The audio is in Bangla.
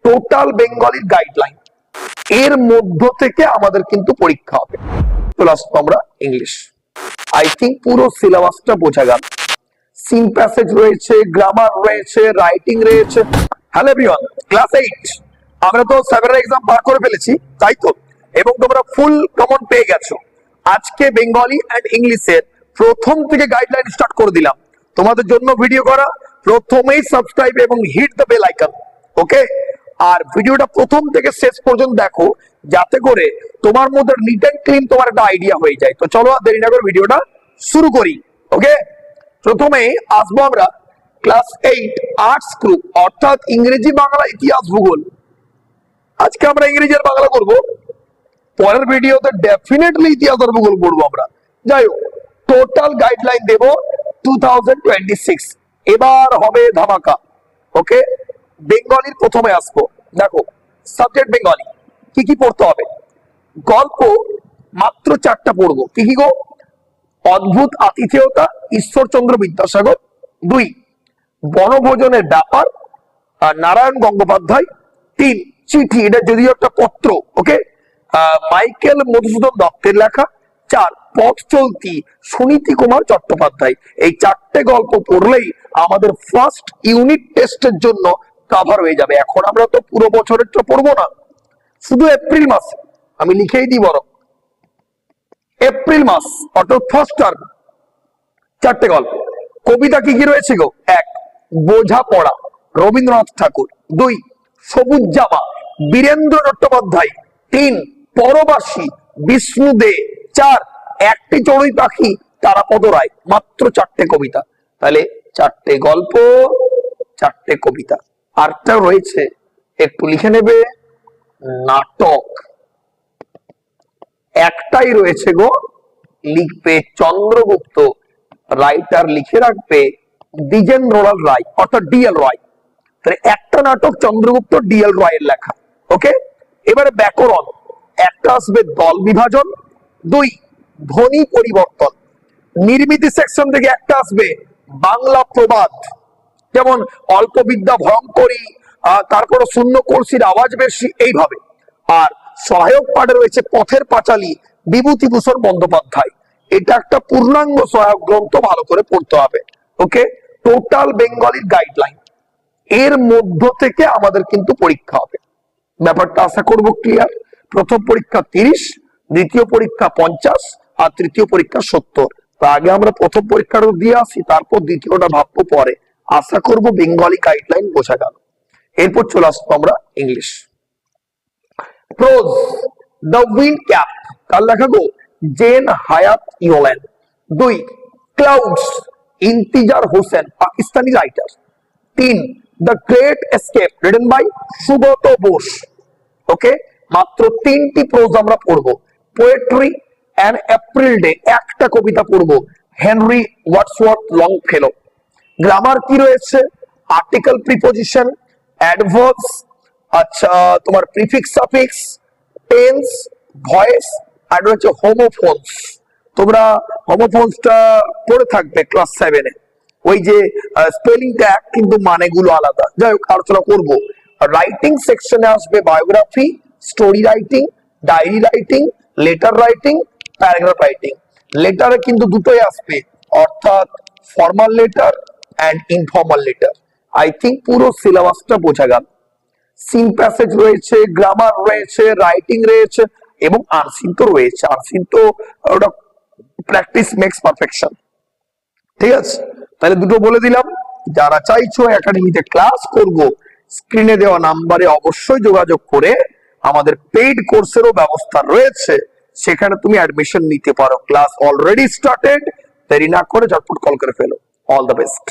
টোটাল বেঙ্গলির গাইডলাইন, এর মধ্য থেকে আমাদের কিন্তু পরীক্ষা হবে। চলে আসবো আমরা ইংলিশ। আই থিঙ্ক পুরো সিলেবাসটা বোঝা গেল। সিন প্যাসেজ রয়েছে, গ্রামার রয়েছে, রাইটিং রয়েছে। হ্যালো এভরিওয়ান, ক্লাস 8 আমরা তো 7 এর এক্সাম পার করে ফেলেছি, তাই তো? এবং তোমরা ফুল কমন পেয়ে গেছো। আজকে বেঙ্গলি এন্ড ইংলিশের প্রথম থেকে গাইডলাইন স্টার্ট করে দিলাম তোমাদের জন্য ভিডিও করা। প্রথমেই সাবস্ক্রাইব এবং হিট দ্য বেল আইকন, ওকে? আর ভিডিওটা প্রথম থেকে শেষ পর্যন্ত দেখো, যাতে করে তোমার মধ্যে নিট এন্ড ক্লিন তোমার একটা আইডিয়া হয়ে যায়। তো চলো আর দেরি না করে ভিডিওটা শুরু করি, ওকে? প্রথমে আসবো আমরা ক্লাস 8 আর্টস গ্রুপ, অর্থাৎ ইংরেজি, বাংলা, ইতিহাস, ভূগোল। আজকে আমরা ইংরেজি আর বাংলা করবো, পরের ভিডিওতে ডেফিনেটলি ইতিহাস আর ভূগোল পড়বো আমরা। যাই হোক, টোটাল গাইডলাইন দেব 2026। এবার হবে ধামাকা, ওকে? বেঙ্গলির প্রথমে আসবো। দেখো, সাবজেক্ট বেঙ্গলি, কি কি পড়তে হবে? গল্প মাত্র 4টা পড়বো। কি কি গো? অদ্ভুত আতিথেয়তা, ঈশ্বরচন্দ্র বিদ্যাসাগর। 2, বনভোজনের ব্যাপার, নারায়ণ গঙ্গোপাধ্যায়। 3, চিঠি, এটা যদিও একটা পত্র, ওকে? মাইকেল মধুসূদন দত্তের লেখা। 4, পথ চলতি, সুনীতি কুমার চট্টোপাধ্যায়। এই 4টে গল্প পড়লেই আমাদের ফার্স্ট ইউনিট টেস্টের জন্য কভার হয়ে যাবে। এখন আমরা তো পুরো বছরেরটা পড়বো না, শুধু এপ্রিল মাসে। আমি লিখেই দিই বরং, এপ্রিল মাস অর্থাৎ ফার্স্ট টার্ম, 4টে গল্প। কবিতা কি কি রয়েছে গো? 1, বোঝাপড়া, রবীন্দ্রনাথ ঠাকুর। 2, সবুজ জামা, বীরেন্দ্র চট্টোপাধ্যায়। 3, পরবাসী, বিষ্ণু দে। 4, একটি চড়ুই পাখি, তারাপদ রায়। মাত্র 4টে কবিতা। তাহলে 4টে গল্প, 4টে কবিতা। আরটা রয়েছে, একটু লিখে নেবে, নাটক। একটাই রয়েছে গো, লিখবে চন্দ্রগুপ্ত, রাইটার লিখে রাখবে দ্বিজেন্দ্রলাল রায়, অর্থাৎ ডিএল রায়। তাহলে একটা নাটক চন্দ্রগুপ্ত, ডিএল রায়ের লেখা, ওকে? এবারে ব্যাকরণ, একটা আসবে দল বিভাজন। 2, ধ্বনি পরিবর্তন। নির্মিতি সেকশন থেকে একটা আসবে বাংলা প্রবাদ, যেমন অল্প বিদ্যা ভয়ঙ্করী, তারপরে শূন্য কলসির আওয়াজ বেশি, এইভাবে। আর সহায়ক পাঠে রয়েছে পথের পাঁচালী, বিভূতিভূষণ বন্দ্যোপাধ্যায়। এটা একটা পূর্ণাঙ্গ সহায়ক গ্রন্থ, ভালো করে পড়তে হবে, ওকে? টোটাল বেঙ্গলির গাইডলাইন, এর মধ্য থেকে আমাদের কিন্তু পরীক্ষা হবে। ব্যাপারটা আশা করবো ক্লিয়ার। প্রথম পরীক্ষা 30, দ্বিতীয় পরীক্ষা 50, আর তৃতীয় পরীক্ষা 70। তো আগে আমরা প্রথম পরীক্ষাটা দিয়ে আসি, তারপর দ্বিতীয়টা ভাববো পরে। আশা করবো বেঙ্গলি গাইডলাইন বোঝা গেল। এরপর চলে আসবো আমরা English. Prose, the wind cap, কার লেখা গো? Jane Hyatt Yolen. 2, clouds, Intizar Hussain, Pakistani writer. 3, the great escape, written by Subrata Bose, okay? মাত্র 3টি প্রোজ আমরা পড়বো। পোয়েট্রি অ্যান এপ্রিল ডে, একটা কবিতা পড়বো, হেনরি ওয়াটসওয়ার্থ লংফেলো। গ্রামার কি রয়েছে? আর্টিকেল, প্রিপোজিশন, অ্যাডভার্বস, আচ্ছা তোমার প্রিফিক্স, সাফিক্স, টেন্স, ভয়েস, আর রয়েছে হোমোফোনস। তোমরা হোমোফোনসটা পড়ে থাকবে ক্লাস 7 এ। ওই যে স্পেলিংটা এক, কিন্তু মানেগুলো আলাদা। যাই হোক, আলোচনা করবো। রাইটিং সেকশনে আসবে biography, story writing, diary writing, letter writing, paragraph writing. লেটারে কিন্তু দুটোই আসবে, অর্থাৎ formal letter and informal letter. I think পুরো সিলেবাসটা বোঝা গেল। সিন প্যাসেজ রয়েছে, গ্রামার রয়েছে, রাইটিং রয়েছে, এবং আনসিন তো রয়েছে। আনসিন তো ওটা প্র্যাকটিস মেক্স পারফেকশন, ঠিক আছে? তাহলে দুটো বলে দিলাম। যারা চাইছো একাডেমিতে ক্লাস করব, স্ক্রিনে দেওয়া নাম্বারে অবশ্যই যোগাযোগ করে, আমাদের পেইড কোর্সেরও ব্যবস্থা রয়েছে, সেখানে তুমি অ্যাডমিশন নিতে পারো। ক্লাস অলরেডি স্টার্টেড, দেরি না করে ঝটপট কল করে ফেলো। All the best.